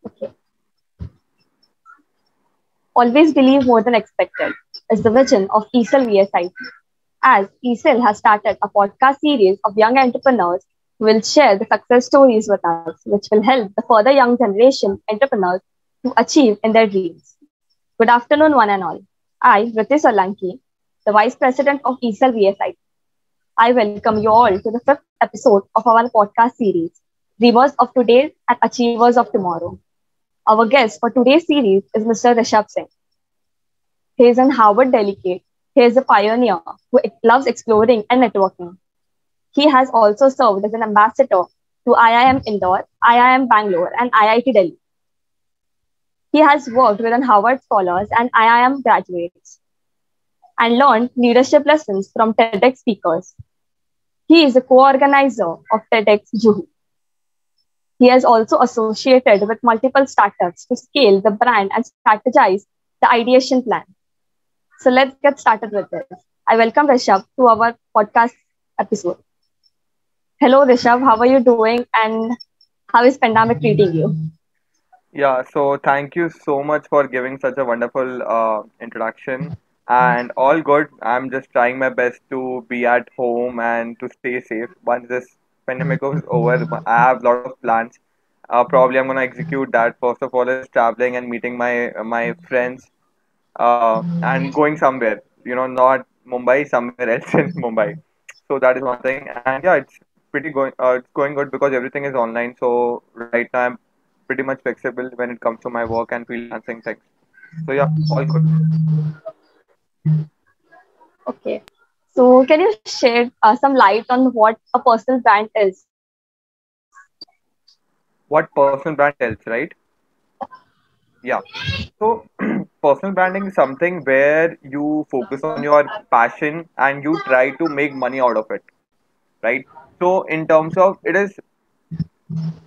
Okay. Always believe more than expected is the vision of ESL VSIT. As ESL has started a podcast series of young entrepreneurs who will share the success stories with us, which will help the further young generation entrepreneurs to achieve in their dreams. Good afternoon, one and all. I, Vriti Solanki, the Vice President of ESL VSIT. I welcome you all to the fifth episode of our podcast series, Dreamers of Today and Achievers of Tomorrow. Our guest for today's series is Mr. Rishabh Singh. He is an Harvard delegate. He is a pioneer who loves exploring and networking. He has also served as an ambassador to IIM Indore, IIM Bangalore, and IIT Delhi. He has worked with Harvard scholars and IIM graduates and learned leadership lessons from TEDx speakers. He is a co-organizer of TEDx Juhu. He has also associated with multiple startups to scale the brand and strategize the ideation plan. So let's get started with this. I welcome Rishabh to our podcast episode. Hello, Rishabh. How are you doing and how is pandemic treating you? Yeah, so thank you so much for giving such a wonderful introduction. And all good. I'm just trying my best to be at home and to stay safe. Once this pandemic is over, I have a lot of plans. Probably I'm gonna execute that. First of all, is traveling and meeting my friends, and going somewhere. Not Mumbai, somewhere else in Mumbai. So that is one thing. And yeah, it's going good because everything is online. So right now I'm pretty much flexible when it comes to my work and freelancing things. So yeah, all good. Okay. So can you shed some light on what a personal brand is? What personal brand tells, right? Yeah. So personal branding is something where you focus on your passion and you try to make money out of it, right? So in terms of it is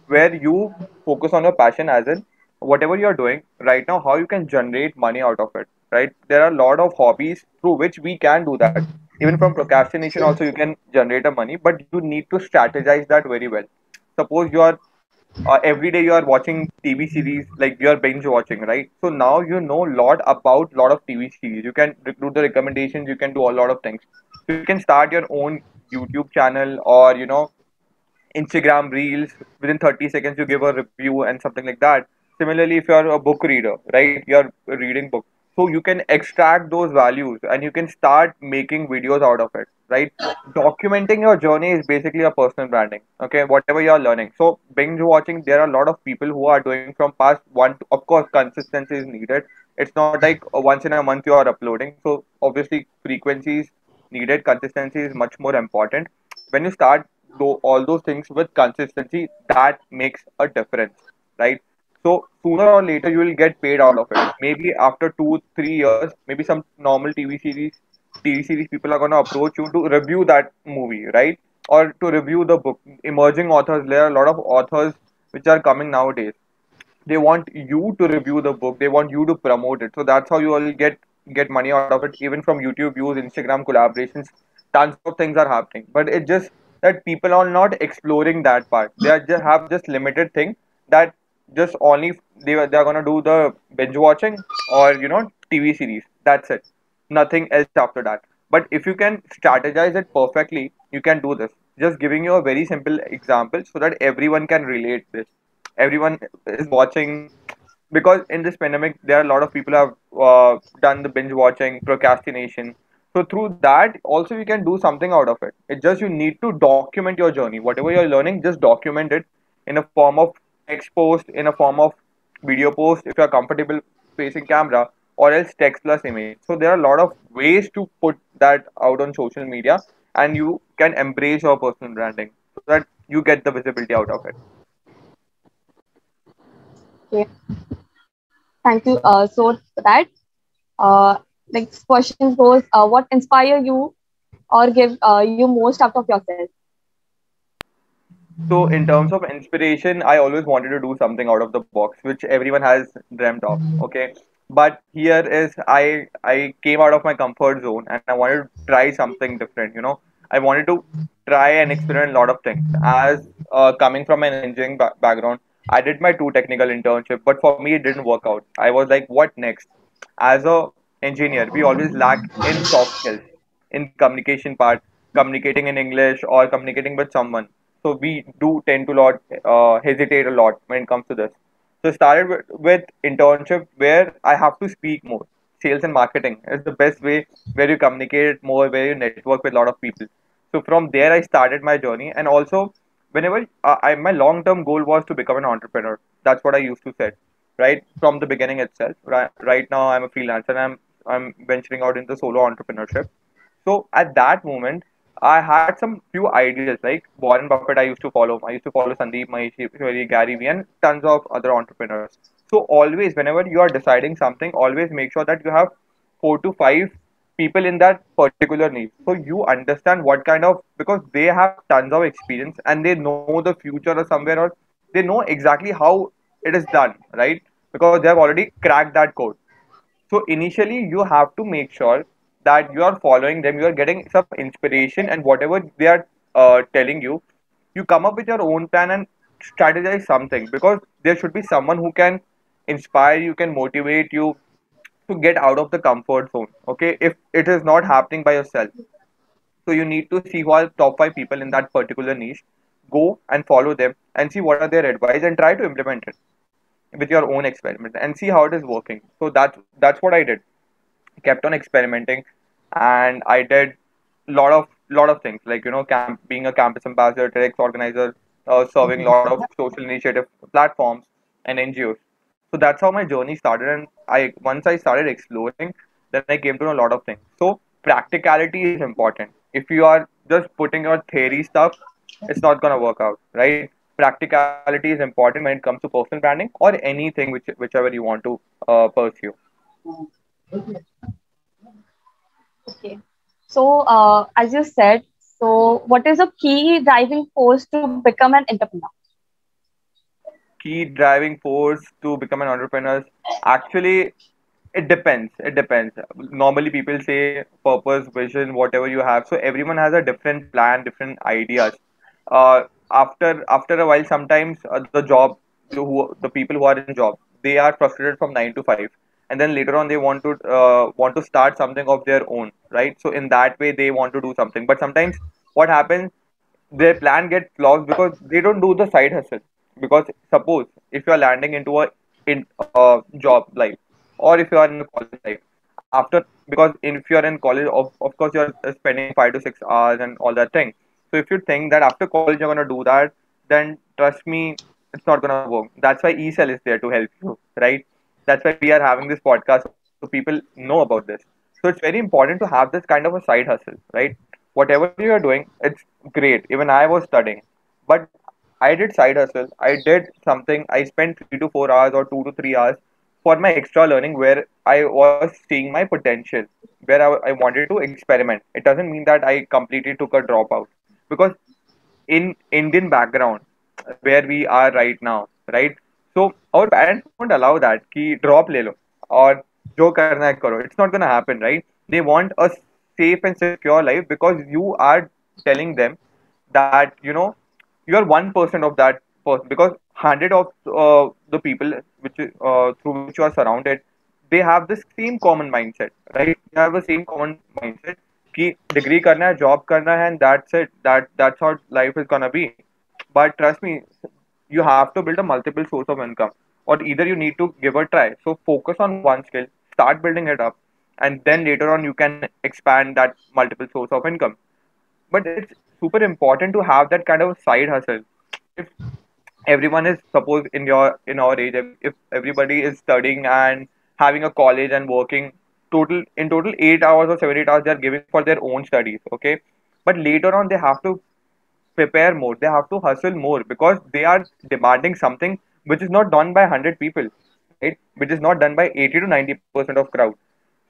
where you focus on your passion, as in whatever you're doing right now, how you can generate money out of it, right? There are a lot of hobbies through which we can do that. Even from procrastination also you can generate a money, but you need to strategize that very well. Suppose you are every day you are watching TV series, like you are binge watching, right? So now you know a lot about lot of TV series. You can recruit the recommendations. You can do a lot of things. So you can start your own YouTube channel, or Instagram Reels. Within 30 seconds, you give a review and something like that. Similarly, if you're a book reader, right, you're reading book, so you can extract those values and you can start making videos out of it, right? Documenting your journey is basically a personal branding. Okay, whatever you're learning. So binge watching, there are a lot of people who are doing from past one. Of course, consistency is needed. It's not like once in a month you are uploading. So obviously, frequency is needed. Consistency is much more important. When you start all those things with consistency, that makes a difference, right? So sooner or later you will get paid out of it. Maybe after 2 3 years, maybe some normal TV series people are gonna approach you to review that movie, right? Or to review the book. Emerging authors, there are a lot of authors which are coming nowadays. They want you to review the book. They want you to promote it. So that's how you will get money out of it. Even from YouTube views, Instagram collaborations, tons of things are happening. But it's just that people are not exploring that part. They are just have just limited thing that just only they are gonna do the binge watching, or TV series. That's it. Nothing else after that. But if you can strategize it perfectly, you can do this. Just giving you a very simple example so that everyone can relate this. Everyone is watching, because in this pandemic there are a lot of people have done the binge watching, procrastination. So through that also you can do something out of it. It's just you need to document your journey. Whatever you're learning, just document it in a form of text post, in a form of video post if you're comfortable facing camera, or else text plus image. So there are a lot of ways to put that out on social media, and you can embrace your personal branding so that you get the visibility out of it. Okay. Thank you so for that. Uh, Next question goes, what inspire you or give you most out of yourself? So in terms of inspiration, I always wanted to do something out of the box, which everyone has dreamt of. Okay, but here is I came out of my comfort zone and I wanted to try something different. I wanted to try and experiment a lot of things. As coming from an engineering background, I did my two technical internship, but for me it didn't work out. I was like, what next? As a engineer, we always lack in soft skills, in communication part, communicating in English or communicating with someone. So we do tend to hesitate a lot when it comes to this. So started with internship where I have to speak more. Sales and marketing is the best way where you communicate more, where you network with a lot of people. So from there I started my journey, and also whenever my long term goal was to become an entrepreneur. That's what I used to set right from the beginning itself. Right now I'm a freelancer and I'm venturing out into solo entrepreneurship. So at that moment, I had some few ideas like Warren Buffett. I used to follow. I used to follow Sandeep Maheshwari, Gary Vee, and tons of other entrepreneurs. So always, whenever you are deciding something, always make sure that you have 4 to 5 people in that particular niche. So you understand what kind of, because they have tons of experience and they know the future or somewhere, or they know exactly how it is done, right? Because they have already cracked that code. So initially, you have to make sure that you are following them, you are getting some inspiration, and whatever they are telling you, you come up with your own plan and strategize something, because there should be someone who can inspire you, can motivate you to get out of the comfort zone. Okay, if it is not happening by yourself, so you need to see who are top 5 people in that particular niche, go and follow them and see what are their advice and try to implement it with your own experiment and see how it is working. So that's what I did. Kept on experimenting, and I did lot of things like being a campus ambassador, TEDx organizer, serving a lot of social initiative platforms and NGOs. So that's how my journey started, and I once I started exploring, then I came to know a lot of things. So practicality is important. If you are just putting your theory stuff, it's not gonna work out, right? Practicality is important when it comes to personal branding or anything whichever you want to pursue. Okay. So, as you said, so what is a key driving force to become an entrepreneur? Key driving force to become an entrepreneur, actually it depends. Normally people say purpose, vision, whatever you have, so everyone has a different plan, different ideas. After a while, sometimes the people who are in job, they are frustrated from 9 to 5, and then later on they want to start something of their own, right? So in that way they want to do something, but sometimes what happens, their plan gets lost because they don't do the side hustle. Because suppose if you are landing into a in job life, or if you are in a college life, after, because if you are in college, of course you are spending 5 to 6 hours and all that thing. So if you think that after college you're going to do that, then trust me, it's not going to work. That's why eCell is there to help you, right? That's why we are having this podcast, so people know about this. So it's very important to have this kind of a side hustle, right? Whatever you are doing, it's great. Even I was studying, but I did side hustle. I did something. I spent 3 to 4 hours or 2 to 3 hours for my extra learning, where I was seeing my potential, where I wanted to experiment. It doesn't mean that I completely took a dropout, because in Indian background where we are right now, right? So our parents won't allow that ki drop le lo or jo karna hai karo. It's not gonna happen, right? They want a safe and secure life, because you are telling them that you are 1% of that person, because 100 of the people through which you are surrounded, they have the same common mindset, right? They have the same common mindset कि degree करना है, job करना है, and that's it. That's how life is gonna be. But trust me, you have to build a multiple source of income, or either you need to give a try. So focus on one skill, start building it up, and then later on you can expand that multiple source of income. But it's super important to have that kind of side hustle. If everyone is, suppose in our age, if everybody is studying and having a college and working, total 8 hours or 7 8 hours they are giving for their own studies, okay, but later on they have to prepare more, they have to hustle more, because they are demanding something which is not done by 100 people, right? Which is not done by 80 to 90% of crowd.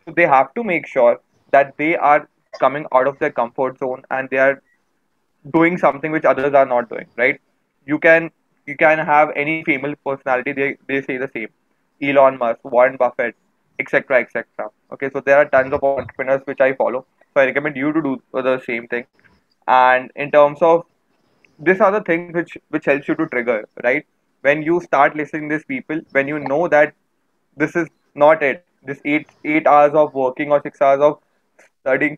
So they have to make sure that they are coming out of their comfort zone, and they are doing something which others are not doing, right? You can you can have any famous personality, they say the same. Elon Musk, Warren Buffett, etc. etc. Okay, so there are tons of entrepreneurs which I follow. So I recommend you to do the same thing. And in terms of, these are the things which helps you to trigger, right? when you start listening to these people, when you know that this is not it, this 8 hours of working or 6 hours of studying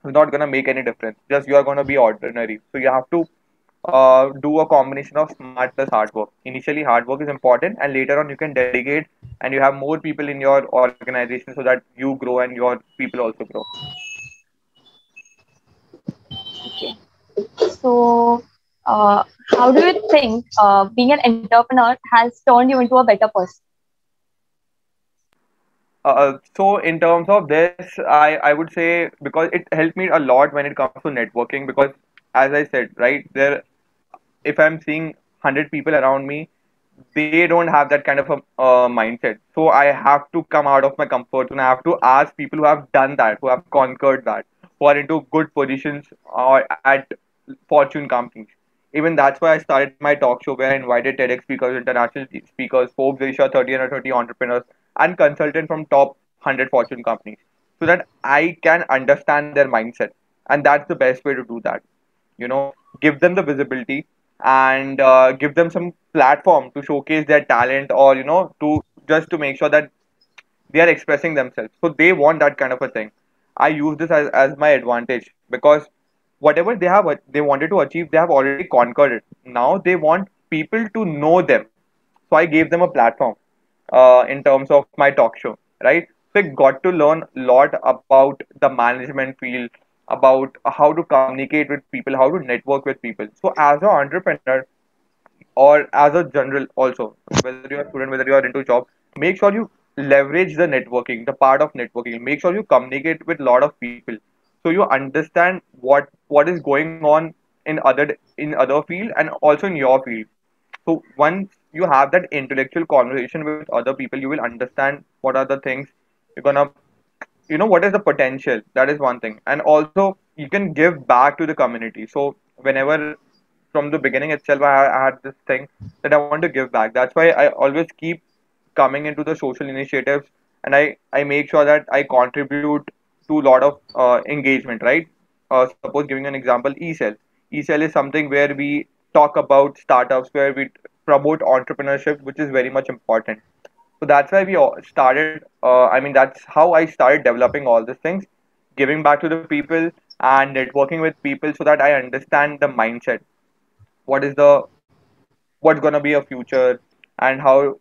is not gonna make any difference. Just you are gonna be ordinary. So you have to do a combination of smart plus hard work. Initially, hard work is important, and later on, you can delegate and you have more people in your organization so that you grow and your people also grow. Okay. So, how do you think being an entrepreneur has turned you into a better person? So in terms of this, I would say because it helped me a lot when it comes to networking because as I said, right, there if I'm seeing 100 people around me, they don't have that kind of a mindset. So I have to come out of my comfort zone. I have to ask people who have done that, who have conquered that, who are into good positions or at Fortune companies. Even that's why I started my talk show where I invited TEDx speakers, international speakers, Forbes Asia 30 under 30 entrepreneurs, and consultants from top 100 Fortune companies so that I can understand their mindset. And that's the best way to do that. Give them the visibility and give them some platform to showcase their talent or to just to make sure that they are expressing themselves, so they want that kind of a thing. I use this as my advantage because whatever they wanted to achieve, they have already conquered it. Now they want people to know them, so I gave them a platform in terms of my talk show, right? So I got to learn a lot about the management field, about how to communicate with people, how to network with people. So as an entrepreneur or as a general also, whether you're a student, whether you are into job, make sure you leverage the networking, the part of networking. Make sure you communicate with a lot of people so you understand what is going on in other field and also in your field. So once you have that intellectual conversation with other people, you will understand what are the things you're gonna, what is the potential. That is one thing, and also you can give back to the community. So whenever from the beginning itself, I had this thing that I want to give back. That's why I always keep coming into the social initiatives, and I make sure that I contribute to a lot of engagement, right? Suppose giving an example, eCell. eCell is something where we talk about startups, where we promote entrepreneurship, which is very much important. So that's why we started. I mean, that's how I started developing all these things, giving back to the people and networking with people so that I understand the mindset. What is the what's gonna be a future and how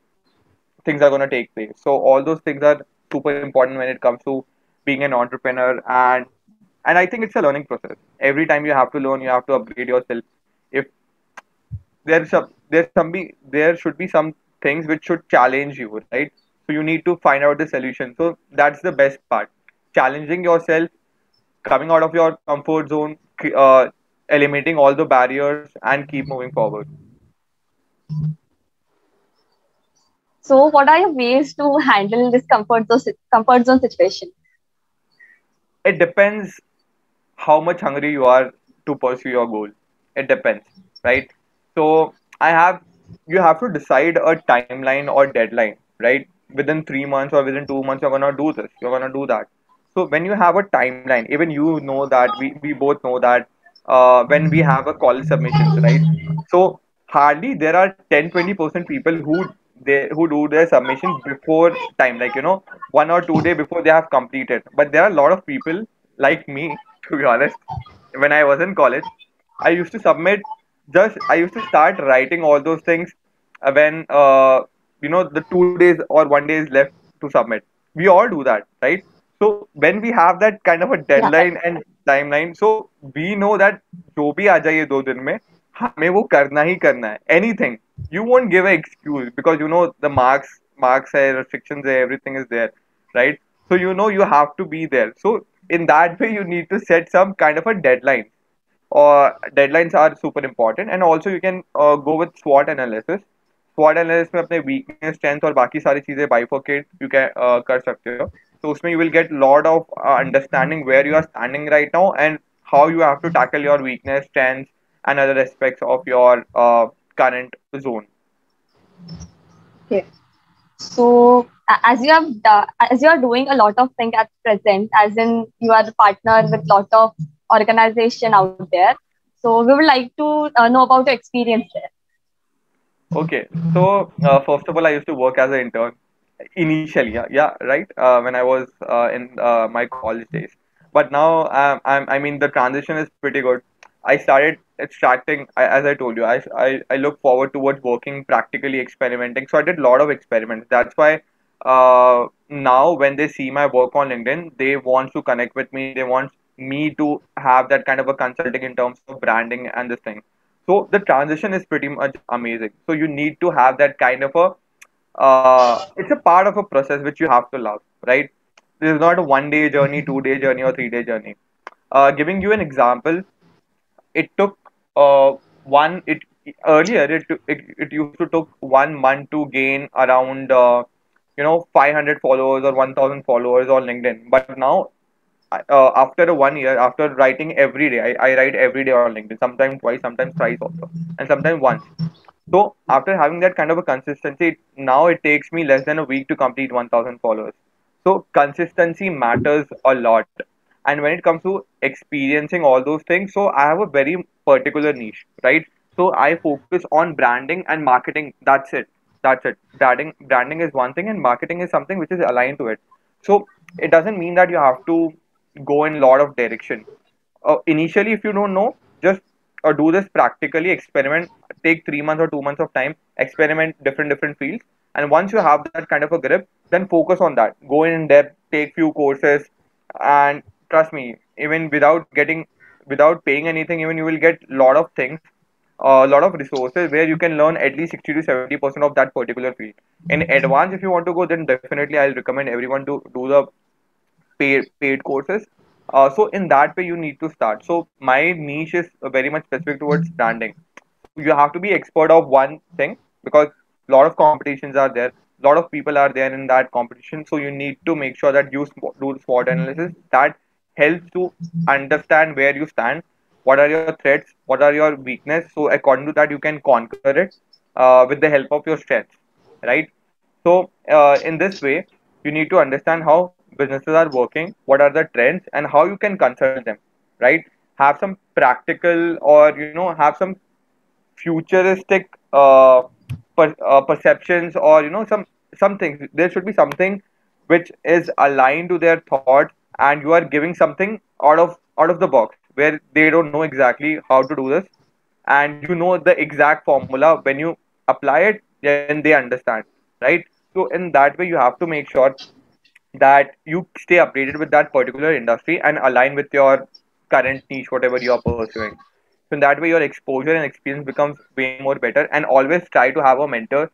things are gonna take place. So all those things are super important when it comes to being an entrepreneur, and I think it's a learning process. Every time you have to learn, you have to upgrade yourself. If there should be some things which should challenge you, right? So you need to find out the solution. So that's the best part, challenging yourself, coming out of your comfort zone, eliminating all the barriers and keep moving forward. So, what are your ways to handle this comfort zone situation? It depends how much hungry you are to pursue your goal. It depends, right? So I have you have to decide a timeline or deadline, right? Within 3 months or within 2 months, you're gonna do this, you're gonna do that. So when you have a timeline, even you know that we both know that when we have a college submissions, right? So hardly there are 10-20% people who do their submissions before time, like 1 or 2 day before they have completed. But there are a lot of people like me, to be honest. When I was in college, I used to submit I used to start writing all those things when the 2 days or 1 day is left to submit. We all do that, right? So when we have that kind of a Yeah, deadline and timeline, so we know that जो भी आ जाए 2 दिन में हमें वो करना ही करना है. Anything. You won't give an excuse because the marks है, restrictions है, everything is there, right? So you have to be there. So in that way you need to set some kind of a deadline. Deadlines are super important, and also you can go with SWOT analysis. SWOT analysis में अपने weakness, strength और बाकी सारी चीजें bifurcate you can कर सकते हो. So उसमें you will get lot of understanding where you are standing right now and how you have to tackle your weakness, strengths, and other aspects of your current zone. okay. So, as you are doing a lot of things at present, as in you are a partner with lot of organization out there. So, we would like to know about your experience there. Okay, so first of all, I used to work as an intern initially, yeah, right, when I was in my college days. But now, I mean, the transition is pretty good. I started extracting, as I told you, I look forward towards working practically, experimenting. So I did a lot of experiments. That's why now when they see my work on LinkedIn, they want to connect with me. They want me to have that kind of a consulting in terms of branding and this thing. So the transition is pretty much amazing. So you need to have that kind of a it's a part of a process which you have to love, right? This is not a 1 day journey, 2 day journey, or 3 day journey. Giving you an example, it took one it earlier it used to took 1 month to gain around 500 followers or 1000 followers on LinkedIn. But now after a 1 year, after writing every day, I write every day on LinkedIn, sometimes twice, sometimes thrice also, and sometimes once. So after having that kind of a consistency, now it takes me less than a week to complete 1000 followers. So consistency matters a lot. And when it comes to experiencing all those things, so I have a very particular niche, right? So I focus on branding and marketing. That's it. That's it. Branding is one thing, and marketing is something which is aligned to it. So it doesn't mean that you have to go in a lot of direction. Initially, if you don't know, just do this practically, experiment, take 3 months or 2 months of time, experiment different fields, and once you have that kind of a grip, then focus on that, go in depth, take few courses, and trust me, even without paying anything, even you will get lot of things, a lot of resources where you can learn at least 60 to 70% of that particular field. In advance, if you want to go, then definitely I'll recommend everyone to do the paid courses. So in that way, you need to start. So my niche is very much specific towards branding. You have to be expert of one thing because a lot of competitions are there. A lot of people are there in that competition. So you need to make sure that you do the SWOT analysis. That helps to understand where you stand, what are your threats, what are your weakness. So according to that, you can conquer it with the help of your strengths, right? So, in this way, you need to understand how businesses are working, what are the trends, and how you can consult them, right? Have some practical or have some futuristic perceptions, or some things. There should be something which is aligned to their thoughts, and you are giving something out of the box where they don't know exactly how to do this, and you know the exact formula. When you apply it, then they understand, right? So in that way, you have to make sure that you stay updated with that particular industry and align with your current niche, whatever you are pursuing. So in that way, your exposure and experience becomes way more better. And always try to have a mentor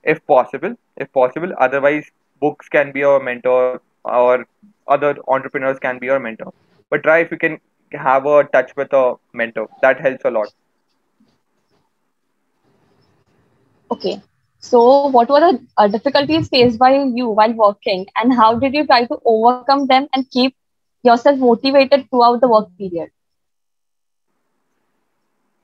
if possible. If possible, otherwise books can be your mentor, or other entrepreneurs can be your mentor. But try if you can have a touch with a mentor. That helps a lot. Okay. So, what were the difficulties faced by you while working, and how did you try to overcome them and keep yourself motivated throughout the work period?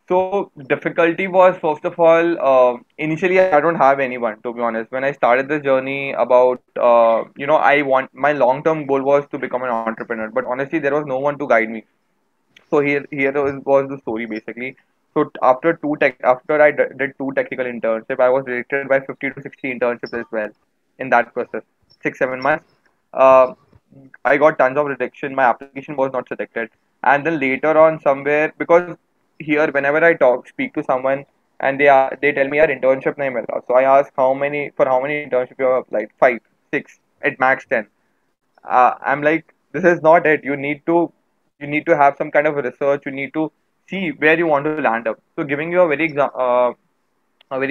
So difficulty was, first of all, initially I don't have anyone, to be honest. When I started this journey about my long term goal was to become an entrepreneur, but honestly there was no one to guide me. So here was the story basically. So after I did two technical internship, I was rejected by 50 to 60 internships as well in that process. 6 7 months. Uh, I got tons of rejection. My application was not selected, and then later on somewhere, because here whenever I speak to someone, and they tell me our internship name is. So I ask how many internship you have applied. 5, 6, at max 10. I'm like, this is not it. You need to have some kind of research. You need to see where you want to land up. So giving you a very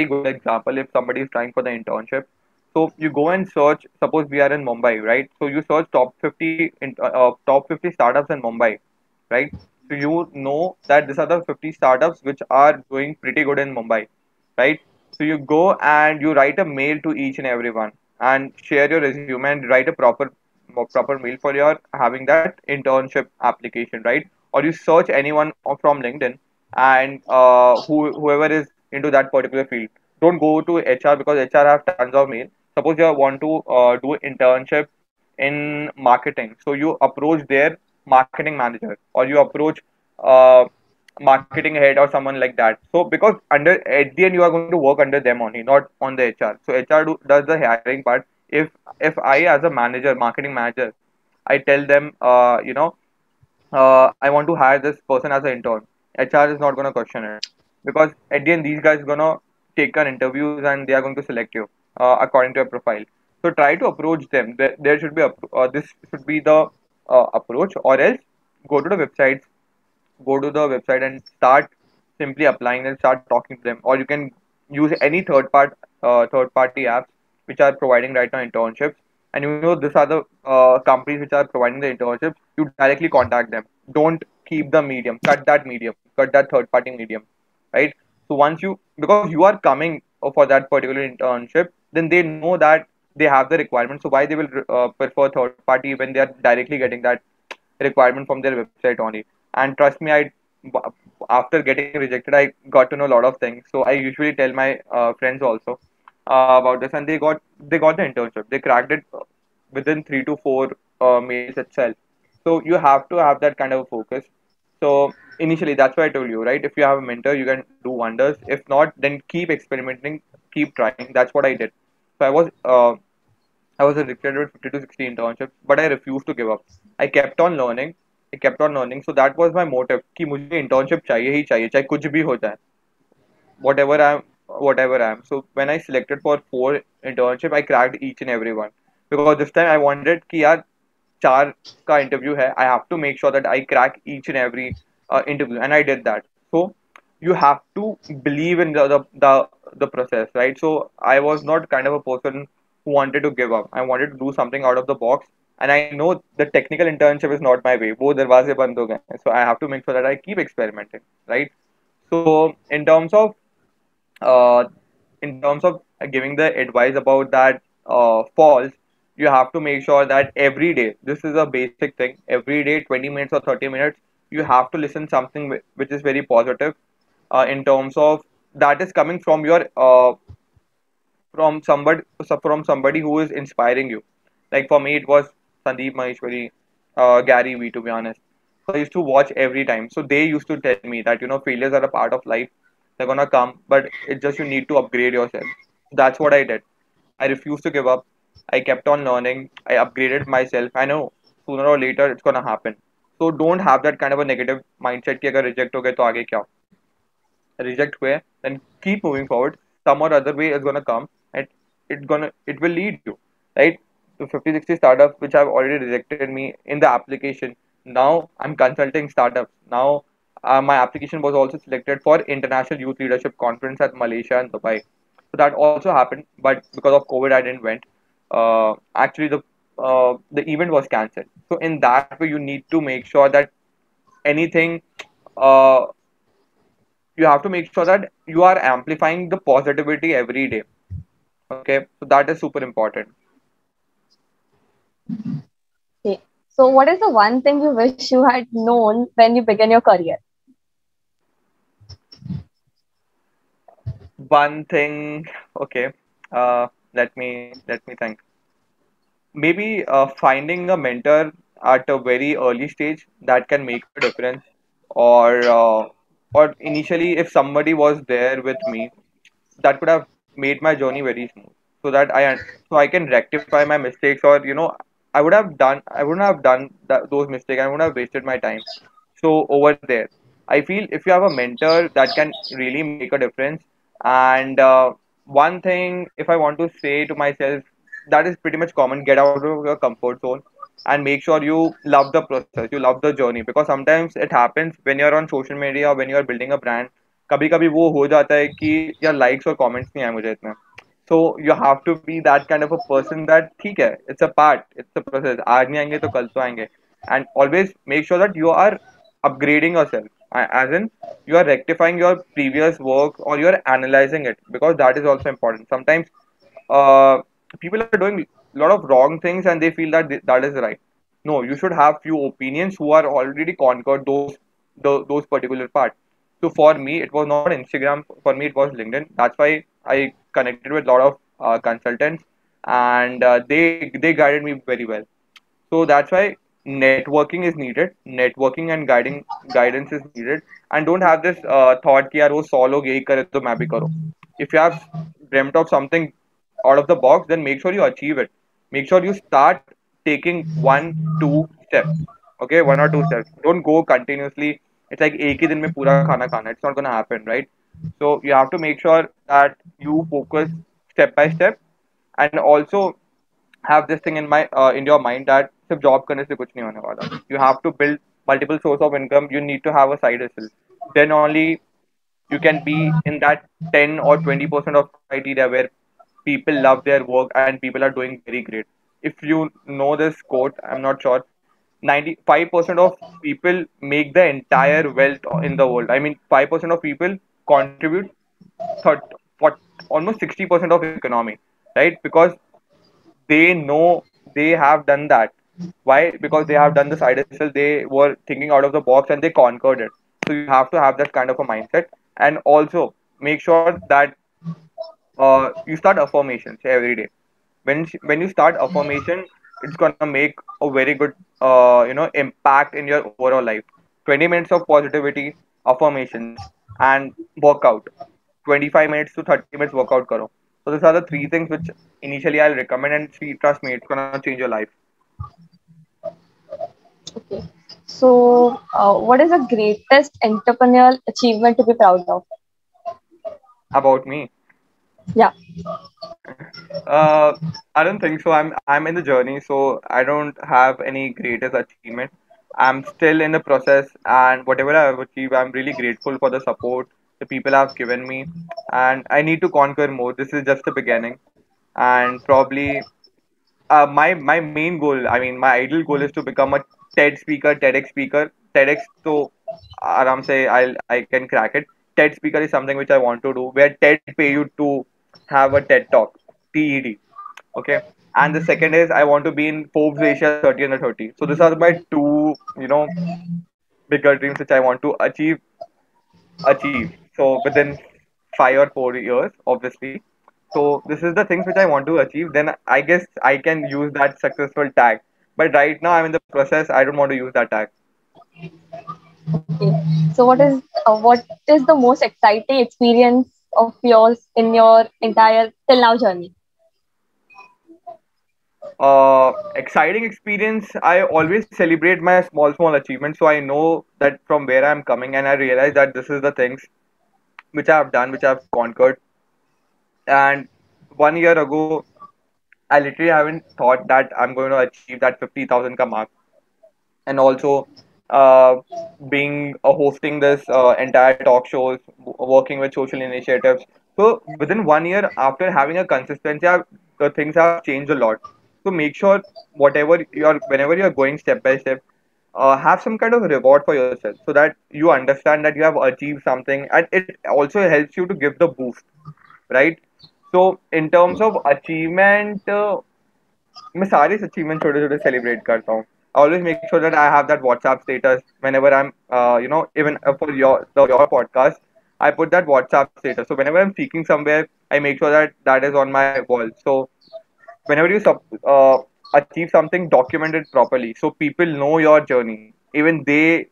good example, if somebody is trying for the internship, so you go and search. Suppose we are in Mumbai, right? So you search top 50 startups in Mumbai, right? So you know that these are the 50 startups which are doing pretty good in Mumbai, right? So you go and you write a mail to each and everyone and share your resume and write a proper mail for your having that internship application, right? Or you search anyone from LinkedIn, and whoever is into that particular field. Don't go to HR because HR have tons of mail. Suppose you want to do internship in marketing, so you approach their marketing manager, or you approach uh, marketing head or someone like that. So because under at the end you are going to work under them only, not on the HR. So HR does the hiring part. If I as a manager, marketing manager, I tell them, I want to hire this person as an intern. HR is not gonna question it because at the end these guys gonna take an interviews and they are going to select you according to your profile. So try to approach them. There should be this should be the approach, or else go to the websites, go to the website and start simply applying and start talking to them. Or you can use any third party apps which are providing right now internships. And you know these are the companies which are providing the internships. You directly contact them. Don't keep the medium. Cut that third party medium, right? So once you, because you are coming for that particular internship, then they know that they have the requirement. So why they will prefer third party when they are directly getting that requirement from their website only. And trust me, after getting rejected, I got to know a lot of things. So I usually tell my friends also about this, and they got the internship. They cracked it within 3 to 4 mails itself. So you have to have that kind of focus. So initially, that's why I told you, right? If you have a mentor, you can do wonders. If not, then keep experimenting, keep trying. That's what I did. So I was addicted with 50 to 60 internships, but I refused to give up. I kept on learning. I kept on learning. So that was my motive कि मुझे internship चाहिए ही चाहिए चाहे कुछ भी हो जाए whatever I am. So when I selected for 4 internship, I cracked each and every one because this time I wanted कि यार 4 का interview है. I have to make sure that I crack each and every interview, and I did that. So you have to believe in the process, right? So I was not kind of a person who wanted to give up. I wanted to do something out of the box, and I know the technical internship is not my way. वो दरवाजे बंद हो गए हैं. So I have to make sure that I keep experimenting, right? So uh, in terms of giving the advice about that falls, you have to make sure that every day, this is a basic thing, every day 20 minutes or 30 minutes, you have to listen something which is very positive in terms of that is coming from your from somebody who is inspiring you. Like for me, it was Sandeep Maheshwari, Gary Vee, to be honest. So I used to watch every time. So they used to tell me that failures are a part of life. They're gonna come, but it's just you need to upgrade yourself. That's what I did. I refused to give up. I kept on learning. I upgraded myself. I know sooner or later it's gonna happen. So don't have that kind of a negative mindset कि अगर reject हो गए तो आगे क्या? Reject way, then keep moving forward. Some or other way is gonna come, and it will lead you, right? To 50-60 startups which have already rejected me in the application. Now I'm consulting startups. Now my application was also selected for International Youth Leadership Conference at Malaysia and Dubai. So that also happened, but because of COVID, I didn't went. Actually, the event was cancelled. So in that way, you need to make sure that anything uh, you have to make sure that you are amplifying the positivity every day. Okay, so that is super important. Okay. So, what is the one thing you wish you had known when you began your career? One thing, okay, let me think. Maybe finding a mentor at a very early stage that can make a difference, or initially if somebody was there with me that could have made my journey very smooth, so that I can rectify my mistakes, or I wouldn't have done those mistakes. I wouldn't have wasted my time. So over there, I feel if you have a mentor that can really make a difference. And one thing, if I want to say to myself, that is pretty much common: get out of your comfort zone and make sure you love the process, you love the journey, because sometimes it happens when you're on social media or when you're building a brand. कभी कभी वो हो जाता है कि यार likes और comments नहीं आए मुझे इतने. So you have to be that kind of a person that ठीक है, it's a process. आज नहीं आएंगे तो कल तो आएंगे. And always make sure that you are upgrading yourself, as in you are rectifying your previous work, or you are analyzing it, because that is also important. Sometimes uh, people are doing a lot of wrong things and they feel that that is right. No, you should have few opinions who are already conquered those particular parts. So for me, it was not Instagram. For me, it was LinkedIn. That's why I connected with a lot of consultants, and they guided me very well. So that's why networking is needed, networking and guidance is needed. And don't have this thought कि यार वो 100 लोग यही करे तो मैं भी करूँ. If you have dreamt of something out of the box, then make sure you achieve it. Make sure you start taking one, two steps. Okay, one or two steps. Don't go continuously. It's like एक ही दिन में पूरा खाना खाना. It's not gonna happen, right? So you have to make sure that you focus step by step, and also have this thing in your mind that सिर्फ job करने से कुछ नहीं होने वाला. You have to build multiple source of income. You need to have a side hustle. Then only you can be in that 10 or 20% of criteria where people love their work and people are doing very great. If you know this quote, I'm not sure. 95% of people make the entire wealth in the world. I mean, 5% of people contribute third, what, almost 60% of economy, right? Because they know they have done that. Why? Because they have done the side hustle. They were thinking out of the box and they conquered it. So you have to have that kind of a mindset, and also make sure that you start affirmations every day. When you start affirmation, it's gonna make a very good impact in your overall life. 20 minutes of positivity, affirmations, and workout. 25 minutes to 30 minutes workout karo. So these are the three things which initially I'll recommend, and see, trust me, it's gonna change your life. Okay. So, what is the greatest entrepreneurial achievement to be proud of? About me, Yeah. uh, I don't think so. I'm in the journey, so I don't have any greatest achievement. I'm still in the process, and whatever I've achieved, I'm really grateful for the support the people have given me, and I need to conquer more. This is just the beginning, and probably my main goal, I mean, my ideal goal is to become a TED speaker, TEDx speaker. TEDx, so aram se I can crack it. TED speaker is something which I want to do, where TED pay you to have a TED talk, TED. Okay, and the second is I want to be in Forbes Asia 30 under 30. So these are my two, bigger dreams which I want to achieve. So within 5 or 4 years, obviously. So this is the things which I want to achieve. Then I guess I can use that successful tag. But right now I'm in the process. I don't want to use that tag. Okay. So, what is the most exciting experience of yours in your entire till now journey? Exciting experience. I always celebrate my small achievements. So I know that from where I'm coming, and I realize that this is the things which I have done, which I've conquered. And 1 year ago, I literally haven't thought that I'm going to achieve that 50,000 ka mark. And also uh, being hosting this entire talk shows, working with social initiatives. So within 1 year, after having a consistency, the things have changed a lot. So make sure whenever you're going step by step, have some kind of reward for yourself, so that you understand that you have achieved something, and it also helps you to give the boost, right? So in terms of achievement, मैं सारे achievement छोटे छोटे celebrate करता हूँ. I always make sure that I have that WhatsApp status whenever I'm, even for your podcast, I put that WhatsApp status. So whenever I'm speaking somewhere, I make sure that that is on my wall. So whenever you achieve something, document it properly so people know your journey. Even they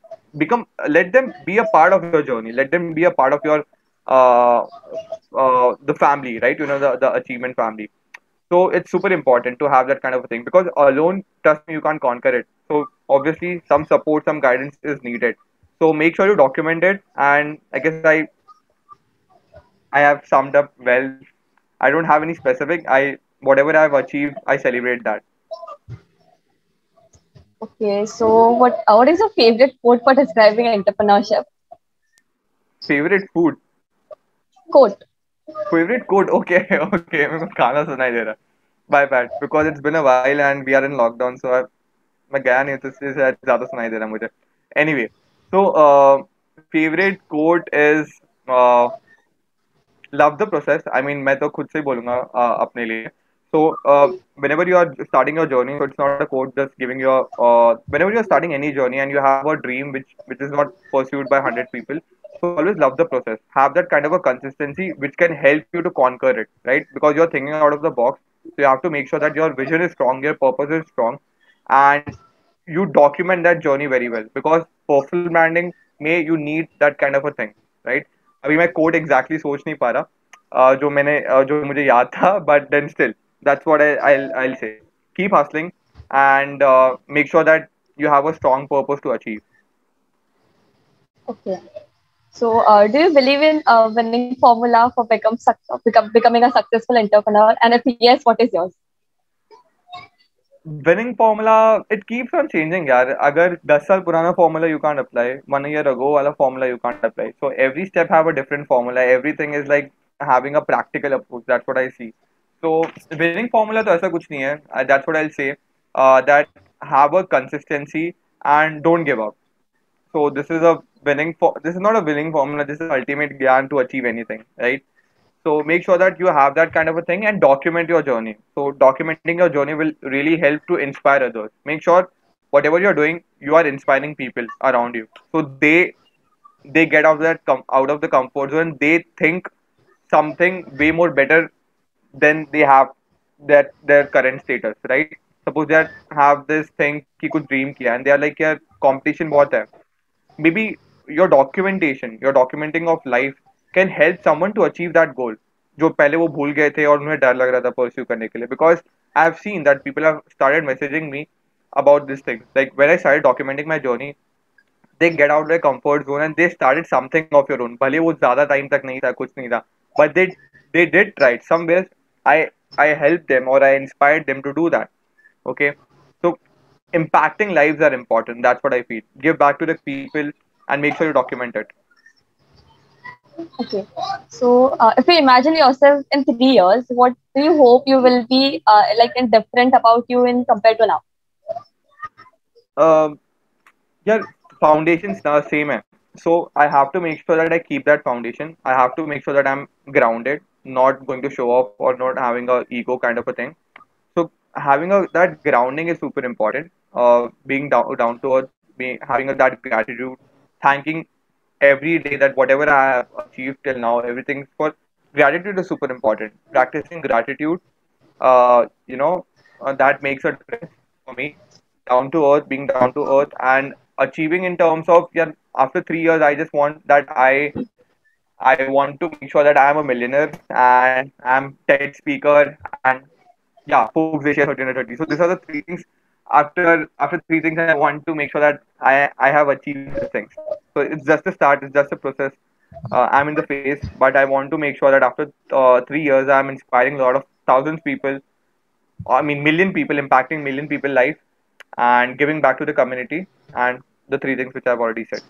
let them be a part of your journey. Let them be a part of your uh, the family, right? The achievement family. So it's super important to have that kind of a thing, because alone, trust me, you can't conquer it. So obviously, some support, some guidance is needed. So make sure you document it. And I guess I have summed up well. I don't have any specific. I Whatever I've achieved, I celebrate that. Okay. So, what is your favorite quote for describing entrepreneurship? Favorite food, Quote. favorite code. Okay, okay. मेरे को खाना सुनाई दे रहा. My bad. Because it's been a while and we are in lockdown, so मैं गया नहीं, तो इसलिए शायद ज़्यादा सुनाई दे रहा है मुझे. Anyway, so favorite quote is uh, love the process. I mean, मैं तो खुद से ही बोलूँगा अपने लिए. So whenever you are starting your journey, so it's not a quote just giving your whenever you are starting any journey and you have a dream which is not pursued by 100 people, so always love the process. Have that kind of a consistency which can help you to conquer it, right? Because you're thinking out of the box, so you have to make sure that your vision is strong, your purpose is strong, and you document that journey very well, because personal branding में you need that kind of a thing, right? अभी मैं code exactly सोच नहीं पा रहा, जो मुझे याद था, but then still that's what I'll say. Keep hustling and make sure that you have a strong purpose to achieve. Okay. So, do you believe in winning formula for becoming a successful entrepreneur? And if yes, what is yours? Winning formula, it keeps on changing यार. अगर 10 साल पुराना formula you can't apply, 1 year ago वाला formula you can't apply. So every step have a different formula. Everything is like having a practical approach. That's what I see. So winning formula तो ऐसा कुछ नहीं है. That's what I'll say. That have a consistency and don't give up. So this is not a winning formula. This is ultimate gyan to achieve anything, right? So make sure that you have that kind of a thing and document your journey. So documenting your journey will really help to inspire others. Make sure whatever you're doing, you are inspiring people around you. So they get out of the comfort zone. They think something way more better than they have their current status, right? Suppose they have this thing कि कुछ dream किया and they are like यार competition बहुत है. Maybe your documenting of life can help someone to achieve that goal जो पहले वो भूल गए थे और उन्हें डर लग रहा था pursue करने के लिए. Because I have seen that people have started messaging me about this thing. Like when I started documenting my journey, they get out their comfort zone and they started something of your own. भले वो ज़्यादा time तक नहीं था, कुछ नहीं था, but they did try it. Somewhere I I helped them or I inspired them to do that. Okay, so impacting lives are important. That's what I feel. Give back to the people and make sure you document it. Okay. So, if you imagine yourself in 3 years, what do you hope you will be like and different about you in compared to now? Um, yeah, foundations now same hai. So I have to make sure that I keep that foundation. I have to make sure that I'm grounded, not going to show off or not having a ego kind of a thing. So having a that grounding is super important. Being down to earth, having that gratitude, thanking every day that whatever I have achieved till now, everything for gratitude is super important. Practicing gratitude, that makes a difference for me. Down to earth, being down to earth, and achieving in terms of yeah. After 3 years, I just want that I want to make sure that I am a millionaire and I'm TED speaker and yeah, Forbes Asia 30 under 30. So these are the three things. After three things, I want to make sure that I have achieved these things. So it's just a start. It's just a process. I'm in the phase, but I want to make sure that after 3 years, I'm inspiring a lot of thousands people. I mean, million people, impacting million people life, and giving back to the community. And the three things which I've already said.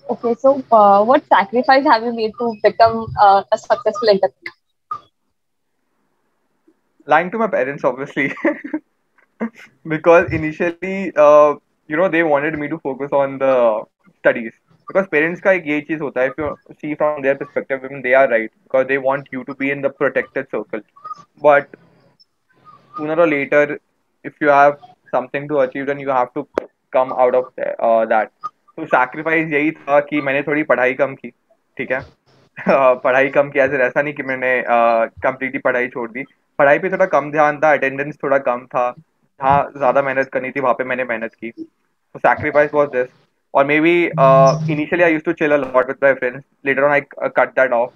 Okay. So, what sacrifice have you made to become a successful entrepreneur? Lying to my parents, obviously, because initially, they wanted me to focus on the studies. Because parents का एक ये चीज होता है, if you see from their perspective, I mean, they are right because they want you to be in the protected circle. But sooner or later, if you have something to achieve, then you have to come out of that. तो sacrifice यही था कि मैंने थोड़ी पढ़ाई कम की, ठीक है. पढ़ाई कम किया ऐसे ऐसा नहीं कि मैंने कंप्लीटली पढ़ाई छोड़ दी. पढ़ाई पे थोड़ा कम ध्यान था, अटेंडेंस थोड़ा कम था, हाँ ज्यादा मेहनत करनी थी वहाँ पे मैंने मेहनत की. So sacrifice was this. Or maybe initially I used to chill a lot with my friends. Later on I cut that off.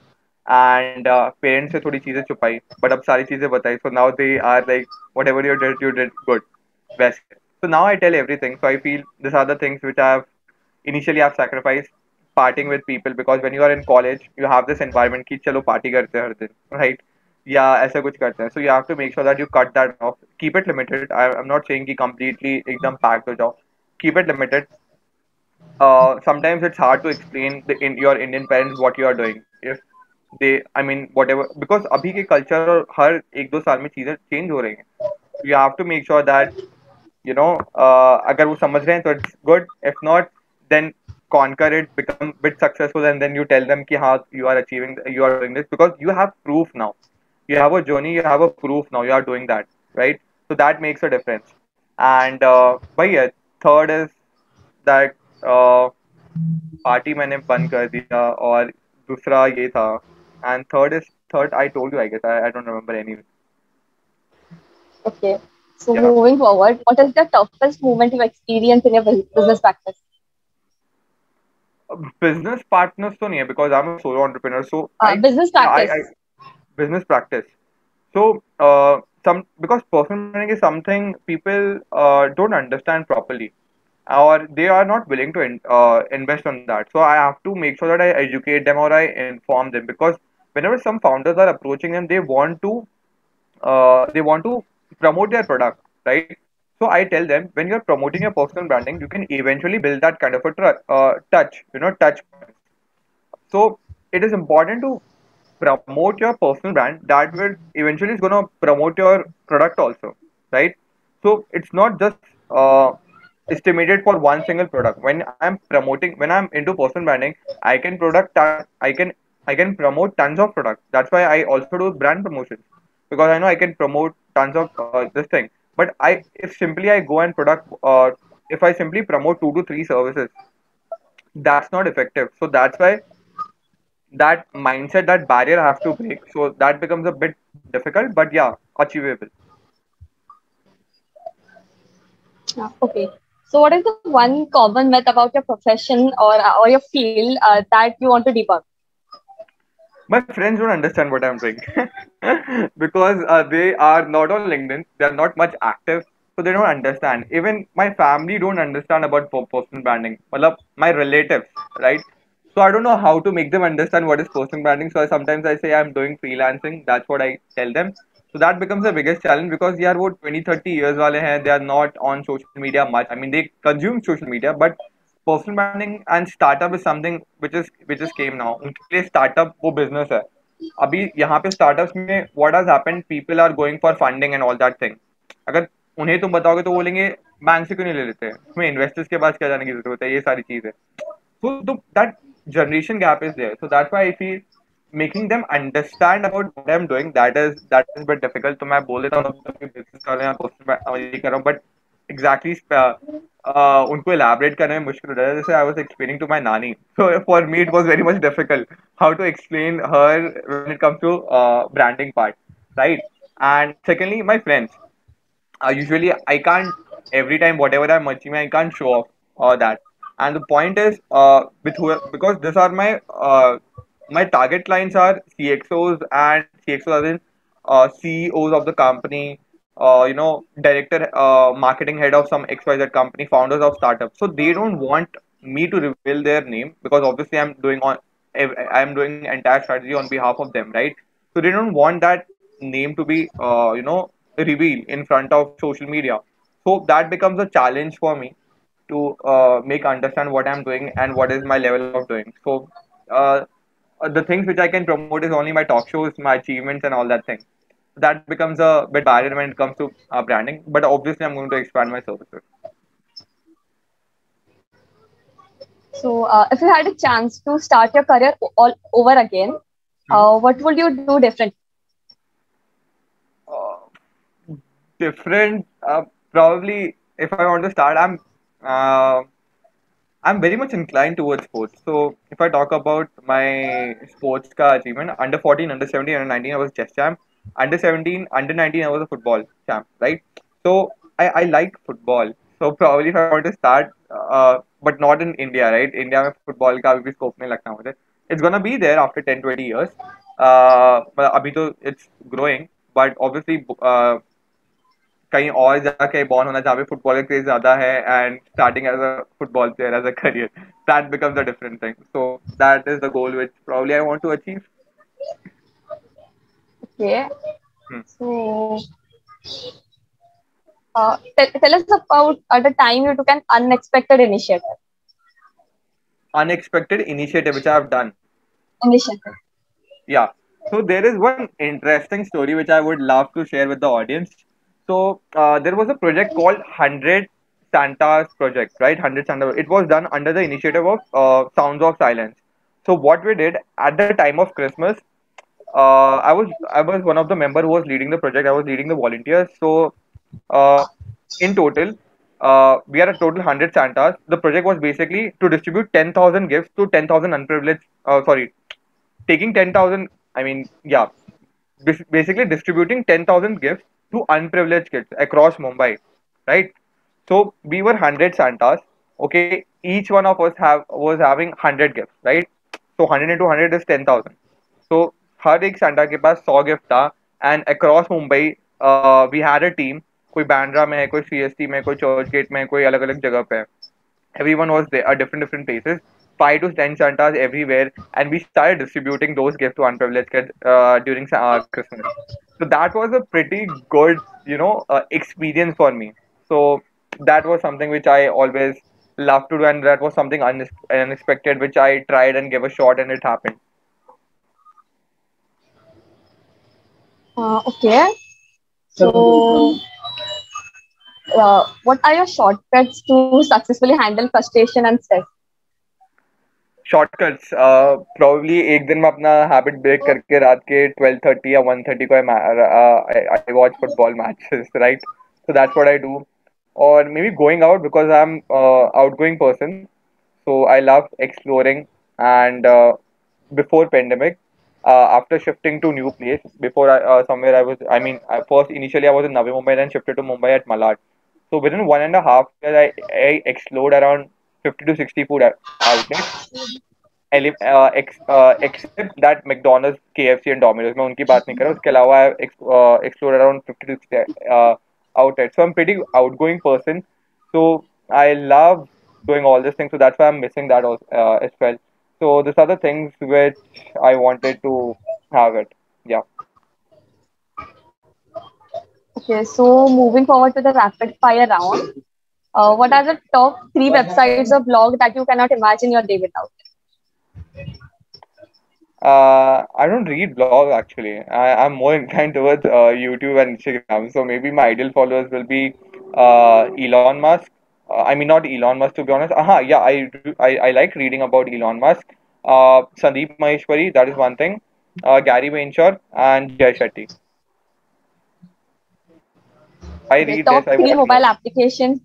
And parents से थोड़ी चीजें छुपाई. But अब सारी चीजें बताई. So now they are like, whatever you did good. Best. So now I tell everything. So I feel these are the things which I've sacrificed. Partying with people, because when you are in college, you have this environment कि चलो party करते हैं हर दिन, right? या ऐसा कुछ करते हैं. So you have to make sure that you cut that off. Keep it limited. I'm not saying कि completely एकदम packed हो जाओ. Keep it limited. Sometimes it's hard to explain in your Indian parents what you are doing. If they, I mean, whatever, because अभी के culture और हर एक दो साल में चीजें change हो रही हैं. You have to make sure that अगर वो समझ रहे हैं तो it's good. If not, then conquer it, become a bit successful, and then you tell them कि हाँ you are doing this because you have proof now. You have a journey, you have a proof now. You are doing that, right? So that makes a difference. And but yeah, third is that party मैंने बंद कर दिया और दूसरा ये था. And third I told you, I guess I don't remember any. Okay. So Yeah. moving forward, what is the toughest moment you experience in your business practice? Business partners तो नहीं है because I'm a solo entrepreneur. So Business yeah, I practice. business practice. So some because personal branding is something people don't understand properly, or they are not willing to invest on that. So I have to make sure that I educate them or I inform them, because whenever some founders are approaching them, they want to promote their product, right? So I tell them, when you're promoting your personal branding, you can eventually build that kind of a touch points. So it is important to promote your personal brand that will eventually is gonna promote your product also, right? So it's not just estimated for one single product. When I'm into personal branding, I can I can promote tons of products. That's why I also do brand promotions, because I know I can promote tons of this thing. But if simply I go and if I simply promote 2 to 3 services, that's not effective. So that's why that mindset, that barrier I have to break. So that becomes a bit difficult, but yeah, achievable. Okay. So what is the one common myth about your profession or your field that you want to debunk? My friends don't understand what I'm doing because they are not on LinkedIn. They are not much active, so they don't understand. Even my family don't understand about personal branding. Matlab, my relatives, right? So I don't know how to make them understand what is personal branding. So sometimes I say I'm doing freelancing. That's what I tell them. So that becomes the biggest challenge, because they are what 20, 30 years wale hain. They are not on social media much. I mean, they consume social media, but personal branding and startup is something which is came now. उनके लिए startup वो business है. अभी यहाँ पे startups में what has happened, people are going for funding and all that thing. अगर उन्हें तुम बताओगे तो बोलेंगे बैंक से क्यों नहीं ले लेते, तुम्हें इन्वेस्टर्स के पास क्या जाने की जरूरत है, ये सारी चीज है. So that generation gap is there. So that's why I feel making them understand about what I'm doing, that is a bit difficult. तो मैं बोल देता हूँ कि business कर रहे हैं, ये कर रहा हूँ, but exactly उनको elaborate करने में मुश्किल हो जाता है. जैसे I was explaining to my nani, so for me it was very much difficult how to explain her when it comes to branding part, right? And secondly, my friends. Usually I can't every time whatever I'm achieving I can't show off that. And the point is because these are my target clients are CXOs, and CXOs are in CEOs of the company, director, marketing head of some XYZ company, founders of startups. So they don't want me to reveal their name, because obviously I'm doing entire strategy on behalf of them, right? So they don't want that name to be revealed in front of social media. So that becomes a challenge for me to make understand what I'm doing and what is my level of doing. So uh, the things which I can promote is only my talk shows, my achievements, and all that thing. That becomes a bit barrier when it comes to branding. But obviously, I'm going to expand my services. So if you had a chance to start your career all over again, Hmm. what would you do different? Uh, Different, probably if I want to start, uh, I'm very much inclined towards sports. So if I talk about my sports ka achievement, under 14, under 17, under 19, I was chess champ. Under 17, under 19, I was a football champ, right? So I like football. So probably if I want to start, but not in India, right? India में football का अभी भी scope नहीं लगता मुझे. It's gonna be there after 10, 20 years. But अभी तो it's growing. But obviously, कहीं और जाके बॉर्न होना जहाँ पे फुटबॉल का क्रेज ज्यादा है, and starting as a football player as a career, that becomes a different thing. So that is the goal which probably I want to achieve. Okay. Hmm. So tell us about the time you took an unexpected initiative. Unexpected initiative which I have done. Initiative. Yeah. So there is one interesting story which I would love to share with the audience. So there was a project called 100 Santas project, right? 100 Santa. It was done under the initiative of Sounds of Silence. So what we did at the time of Christmas, I was one of the member who was leading the project. I was leading the volunteers. So uh, in total, we are a total 100 Santas. The project was basically to distribute 10,000 gifts to 10,000 unprivileged. Sorry, taking 10,000. I mean, yeah, basically distributing 10,000 gifts to unprivileged kids across Mumbai, right? So we were 100 Santas. Okay, each one of us have was having 100 gifts, right? So 100 into 100 is 10,000. So हर एक Santa के पास 100 gift था and across Mumbai we had a team. कोई बैंड्रा में है, कोई CST में, कोई church gate में, कोई अलग अलग जगह पे है. Everyone was there at different places. 5 to 10 Santas everywhere, and we started distributing those gifts to unprivileged kids during Christmas. So that was a pretty good, experience for me. So that was something which I always loved to do, and that was something unexpected which I tried and gave a shot, and it happened. Okay. So, what are your shortcuts to successfully handle frustration and stress? Shortcuts. Probably एक दिन मैं अपना habit break करके रात के 12:30 या 1:30 को I watch football matches, right? So that's what I do. Or maybe going out because I'm outgoing person. So I love exploring and before pandemic, after shifting to new place, before somewhere I was, I mean, first initially I was in Navi Mumbai, then shifted to Mumbai at Malad. So within 1.5 years, I explored around 50 to 60 food outlets. Except that McDonald's, KFC and Domino's, मैं उनकी बात नहीं कर रहा. उसके अलावा I explored around 50 to 60 outlets. So I'm pretty outgoing person. So I love doing all these things. So that's why I'm missing that also, as well. So these are the things which I wanted to have it. Yeah. Okay, so moving forward to the rapid fire round, what are the top three websites or blog that you cannot imagine your day without? I don't read blogs actually. I'm more inclined towards YouTube and Instagram. So maybe my ideal followers will be Elon Musk. I mean, not Elon Musk to be honest. Yeah, I like reading about Elon Musk. Sandeep Maheshwari, that is one thing. Gary Vaynerchuk and Jay Shetty. I Okay, read this. top I three watch mobile blogs. applications.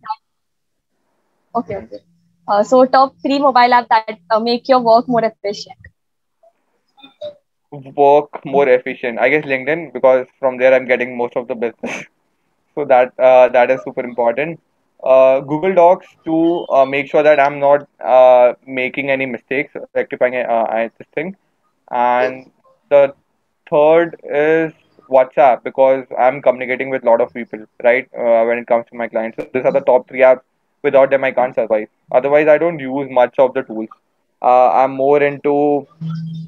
Okay, okay. So top three mobile apps that make your work more efficient. Work more efficient. I guess LinkedIn because from there I'm getting most of the business. So that is super important. Google Docs to make sure that I'm not making any mistakes, rectifying this thing. And the third is WhatsApp because I'm communicating with a lot of people, right? When it comes to my clients. So these are the top three apps. Without them, I can't survive. Otherwise, I don't use much of the tools. I'm more into,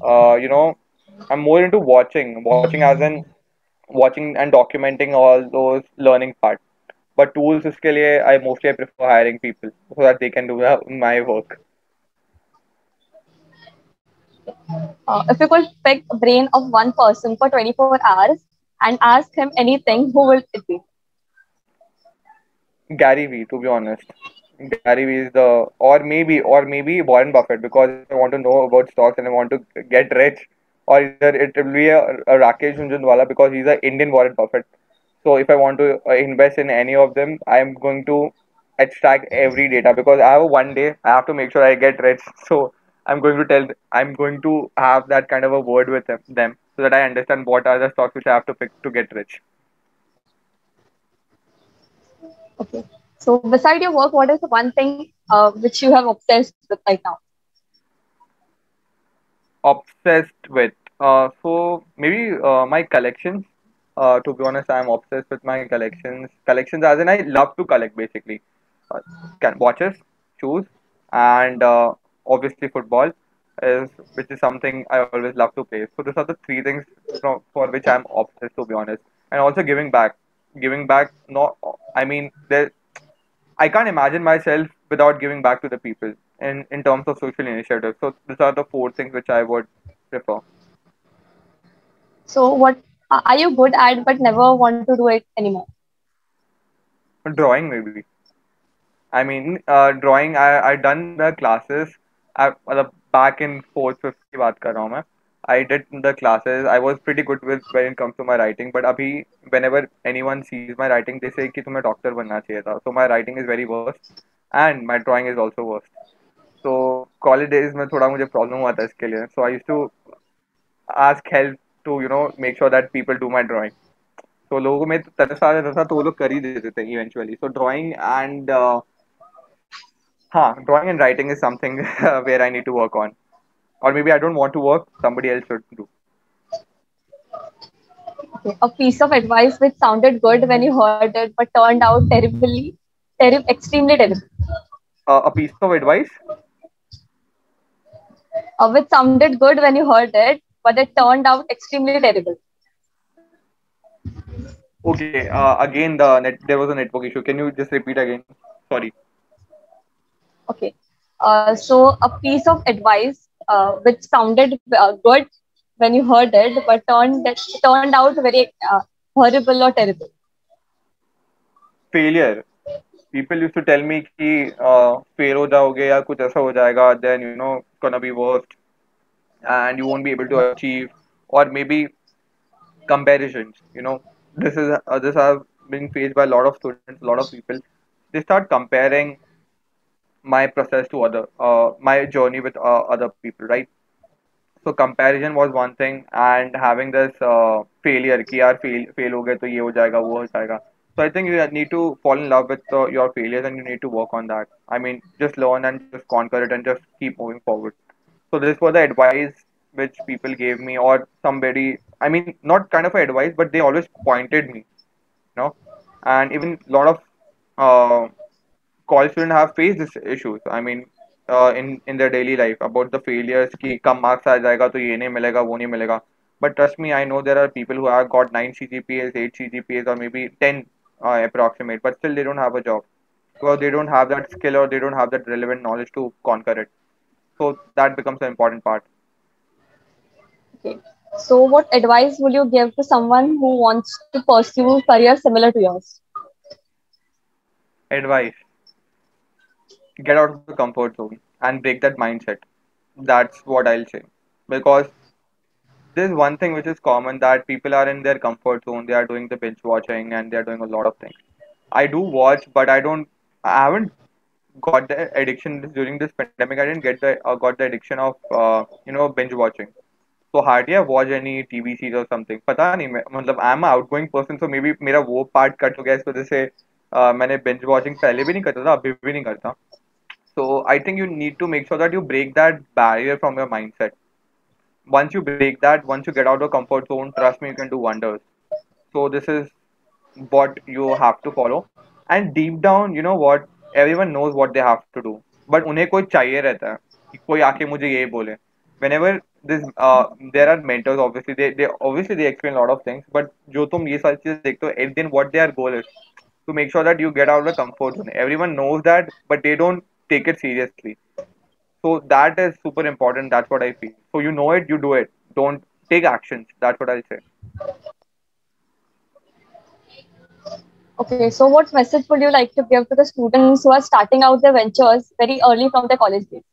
uh, you know, I'm more into watching as in watching and documenting all those learning parts. But tools इसके लिए I mostly prefer hiring people so that they can do my work. If you could pick the brain of one person for 24 hours and ask him anything, who will it be? Gary Vee, to be honest. Gary Vee is the or maybe Warren Buffett because if I want to know about stocks and I want to get rich, or either it will be a Rakesh Jhunjhunwala because he's an Indian Warren Buffett. So if I want to invest in any of them, I am going to extract every data because I have one day I have to make sure I get rich. So I'm going to have that kind of a word with them so that I understand what are the stocks which I have to pick to get rich. Okay. So beside your work, what is the one thing which you have obsessed with right now? Obsessed with. So maybe my collections. To be honest, I'm obsessed with my collections. Collections, as in I love to collect basically. Uh, Watches, shoes, and obviously football is which is something I always love to play. So these are the three things for which I'm obsessed to be honest. And also giving back. Giving back. Not. I mean, I can't imagine myself without giving back to the people in terms of social initiatives. So these are the four things which I would prefer. So what are you good at but never want to do it anymore? Drawing maybe. I mean, drawing. I done the classes. मतलब back in fourth fifth की बात कर रहा हूँ मैं. I did the classes. I was pretty good with when it comes to my writing. But अभी whenever anyone sees my writing, they say कि तुम्हें डॉक्टर बनना चाहिए था. So my writing is very worst, and my drawing is also worst. So college days में थोड़ा मुझे problem हुआ था इसके लिए. So I used to ask help to make sure that people do my drawing. तो लोगों में तो तरस आ जाता था तो वो लोग कर ही देते थे इवेंचुअली. सो ड्राइंग एंड हाँ, drawing and writing is something where I need to work on. Or maybe I don't want to work, somebody else should do. Okay. A piece of advice which sounded good when you heard it, but turned out extremely terrible. A piece of advice. Which sounded good when you heard it, but it turned out extremely terrible. Okay, again there was a network issue. Can you just repeat again? Sorry. Okay. So a piece of advice which sounded good when you heard it, but turned out very horrible or terrible. Failure. People used to tell me कि fail हो जाओगे या कुछ ऐसा हो जाएगा, then gonna be worst and you won't be able to achieve, or maybe comparisons. This have been faced by a lot of students, a lot of people. They start comparing my process to my journey with other people, right? So comparison was one thing, and having this failure कि यार fail हो गए तो ये हो जाएगा वो हो जाएगा. So I think you need to fall in love with your failures, and you need to work on that. I mean, just learn and just conquer it and just keep moving forward. So this was the advice which people gave me, or somebody, I mean, not kind of advice, but they always pointed me, and even a lot of uh, college students have faced these issues. I mean, in their daily life about the failures कि कम marks आ जाएगा तो ये नहीं मिलेगा वो नहीं मिलेगा. But trust me, I know there are people who have got 9 CGPAs, 8 CGPAs, or maybe 10 approximate, but still they don't have a job because they don't have that skill or they don't have that relevant knowledge to conquer it. So that becomes an important part. Okay. So what advice would you give to someone who wants to pursue career similar to yours? Advice: get out of the comfort zone and break that mindset. That's what I'll say, because there's one thing which is common, that people are in their comfort zone. They are doing the binge watching and they are doing a lot of things. I do watch, but I haven't got the addiction during this pandemic. I didn't got the addiction of binge watching. So hardly I watch any TV series or something. पता नहीं, मतलब I am outgoing person, so may be मेरा वो part cut हो गया इस वजह से. मैंने binge watching पहले भी नहीं करता था, अभी भी नहीं करता. So I think you need to make sure that you break that barrier from your mindset. Once you break that, once you get out of comfort zone, trust me, you can do wonders. So this is what you have to follow. And deep down, you know what, everyone knows what they have to do, but उन्हें कोई चाहिए रहता है कि कोई आके मुझे ये बोले. Whenever this there are mentors, obviously they explain a lot of things, but जो तुम ये सारी चीजें देखते हो, at the end what their goal is to make sure that you get out of the comfort zone. Everyone knows that, but they don't take it seriously. So that is super important. That's what I feel. So you know it, you do it. Don't take actions. That's what I'll say. Okay, so what message would you like to give to the students who are starting out their ventures very early from their college days?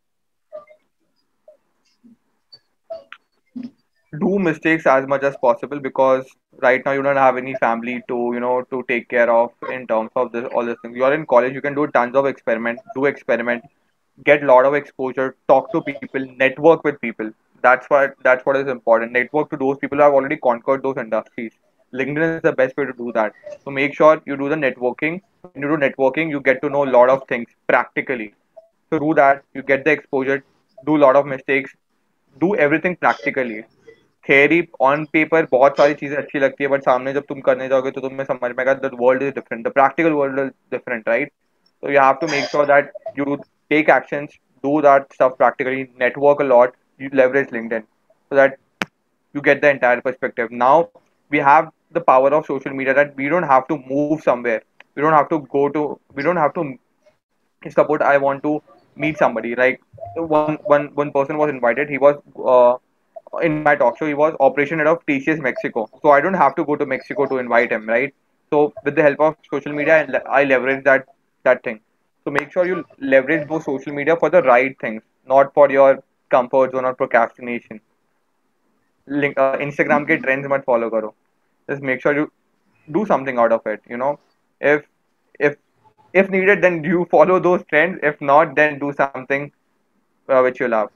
Do mistakes as much as possible, because right now you don't have any family to to take care of in terms of this all these things. You're in college, you can do tons of experiment, get a lot of exposure, talk to people, network with people. That's what is important. Network to those people who have already conquered those industries. LinkedIn is the best way to do that. So make sure you do the networking. When you do networking, you get to know a lot of things practically. So do that, you get the exposure, do a lot of mistakes, do everything practically. Theory on paper बहुत सारी चीजें अच्छी लगती है, but सामने जब तुम करने जाओगे तो तुम्हें समझ में आएगा the world is different, the practical world is different, right? So you have to make sure that you take actions, do that stuff practically, network a lot, you leverage LinkedIn so that you get the entire perspective. Now we have the power of social media that we don't have to move somewhere. We don't have to suppose I want to meet somebody. Like one person was invited. He was in my talk show. He was operation head of TCS Mexico. So I don't have to go to Mexico to invite him, right? So with the help of social media, I leverage that thing. So make sure you leverage those social media for the right things, not for your comfort zone or procrastination. Instagram के trends मत follow करो. Just make sure you do something out of it. If if if needed, then you follow those trends. If not, then do something which you love.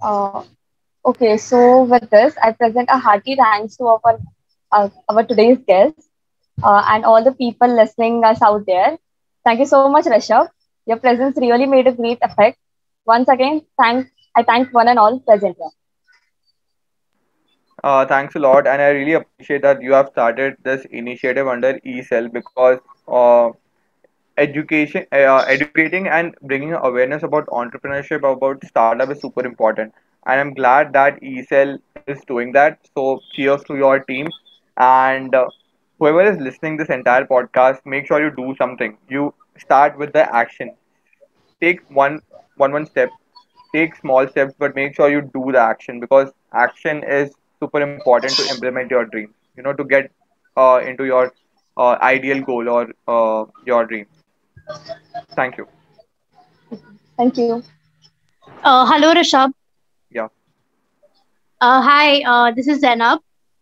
Uh, Okay, so with this, I present a hearty thanks to our today's guest and all the people listening us out there. Thank you so much, Rishabh. Your presence really made a great effect. Once again, I thank one and all present here. Thanks a lot, and I really appreciate that you have started this initiative under eCell because educating and bringing awareness about entrepreneurship, about startup is super important. And I'm glad that eCell is doing that. So cheers to your team, and whoever is listening this entire podcast, make sure you do something. You start with the action. Take one step. Take small steps, but make sure you do the action because action is super important to implement your dreams. To get into your ideal goal or your dream. Thank you. Thank you. Hello, Rishabh. Yeah. Hi, this is Zainab.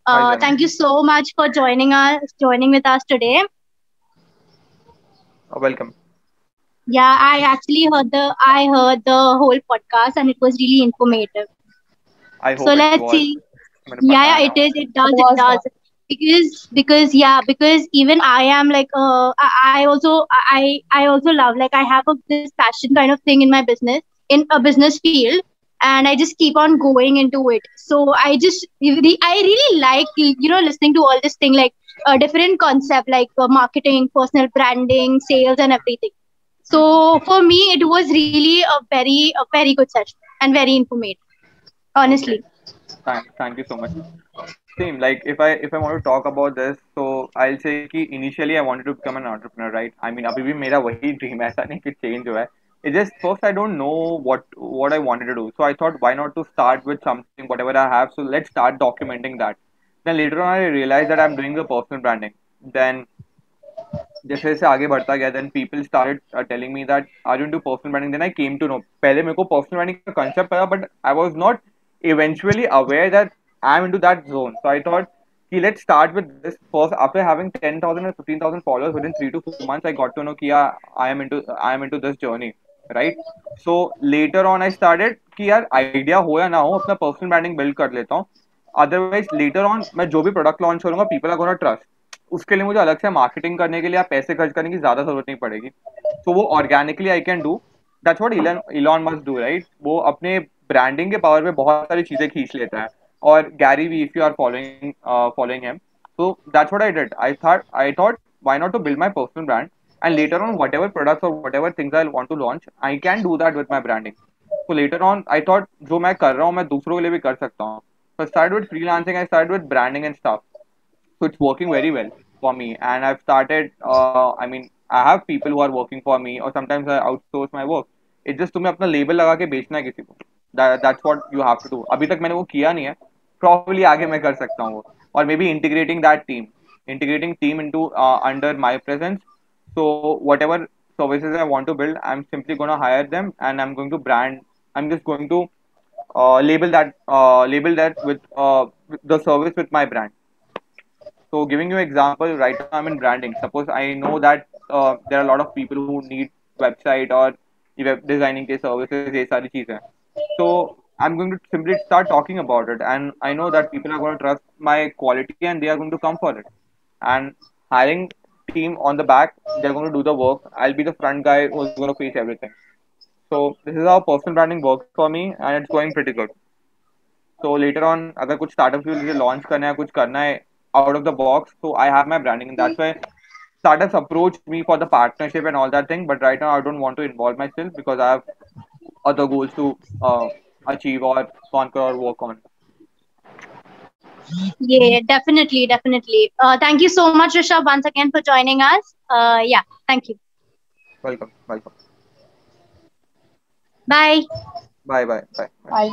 Hi, Zainab. Thank you so much for joining with us today. Welcome. Yeah, I heard the whole podcast and it was really informative. I So hope it let's was. see. मेरे Yeah, पता है yeah, ना it is. वो. It It does. It was does. that. Because even I am like I also love like I have this passion kind of thing in my business in a business field, and I just keep on going into it. So I really like listening to all this thing like different concept like marketing, personal branding, sales, and everything. So for me, it was really a very good session and very informative. Okay. Honestly. Thank you so much. Same, like if I want to talk about this, so I'll say कि initially I wanted to become an entrepreneur, right? I mean अभी भी मेरा वही dream है, ऐसा नहीं कि change हुआ है. It's just first I don't know what I wanted to do, so I thought why not to start with something whatever I have. So let's start documenting that. Then later on I realized that I'm doing the personal branding. Then जैसे जैसे आगे बढ़ता गया then people started telling me that are you into personal branding. Then I came to know पहले मेरे को personal branding का concept पता but I was not eventually aware that I'm into that zone. So I thought कि let's start with this first. After having 10,000 or 15,000 followers within 3 to 4 months, I got to know कि yeah, I am into this journey, right? So later on I started कि यार idea हो या ना हो अपना personal branding build कर लेता हूँ. Otherwise later on मैं जो भी product launch करूँगा people are gonna trust. उसके लिए मुझे अलग से मार्केटिंग करने के लिए या पैसे खर्च करने की ज्यादा जरूरत नहीं पड़ेगी. तो वो organically I can do. That's what Elon Musk do, right? वो अपने ब्रांडिंग के पावर पे बहुत सारी चीजें खींच लेता है. और Gary Vee, if you are following him, so that's what I did. I thought why not to build my personal brand, and later on whatever products or whatever things I want to launch, I can do that with my branding. So later on I thought जो मैं कर रहा हूँ मैं दूसरों के लिए भी कर सकता हूँ. So I started with freelancing, I started with branding and stuff. So it's working very well for me, and I've started I mean I have people who are working for me, or sometimes I outsource my work. It's just तुम्हें अपना label लगा के बेचना है किसी को. That's what you have to do. अभी तक मैंने वो किया नहीं है. Probably आगे मैं कर सकता हूँ वो. Or maybe integrating team into under my presence. So whatever services I want to build, I'm simply going to hire them, and I'm going to brand. I'm just going to label that with the service with my brand. So giving you example, right now I'm in branding. Suppose I know that there are a lot of people who need website or web designing के services ये सारी चीजें. So I'm going to simply start talking about it, and I know that people are going to trust my quality and they are going to come for it. And hiring team on the back, they're going to do the work. I'll be the front guy who's going to face everything. So this is how personal branding works for me, and it's going pretty good. So later on अगर कुछ startups भी मुझे launch करना है कुछ करना है out of the box, so I have my branding, and that's why startups approach me for the partnership and all that thing. But right now I don't want to involve myself because I have other goals to achieve or conquer or work on. Yeah, definitely, definitely. Thank you so much, Rishabh, once again for joining us. Yeah, thank you. Welcome. Bye. Bye. Bye.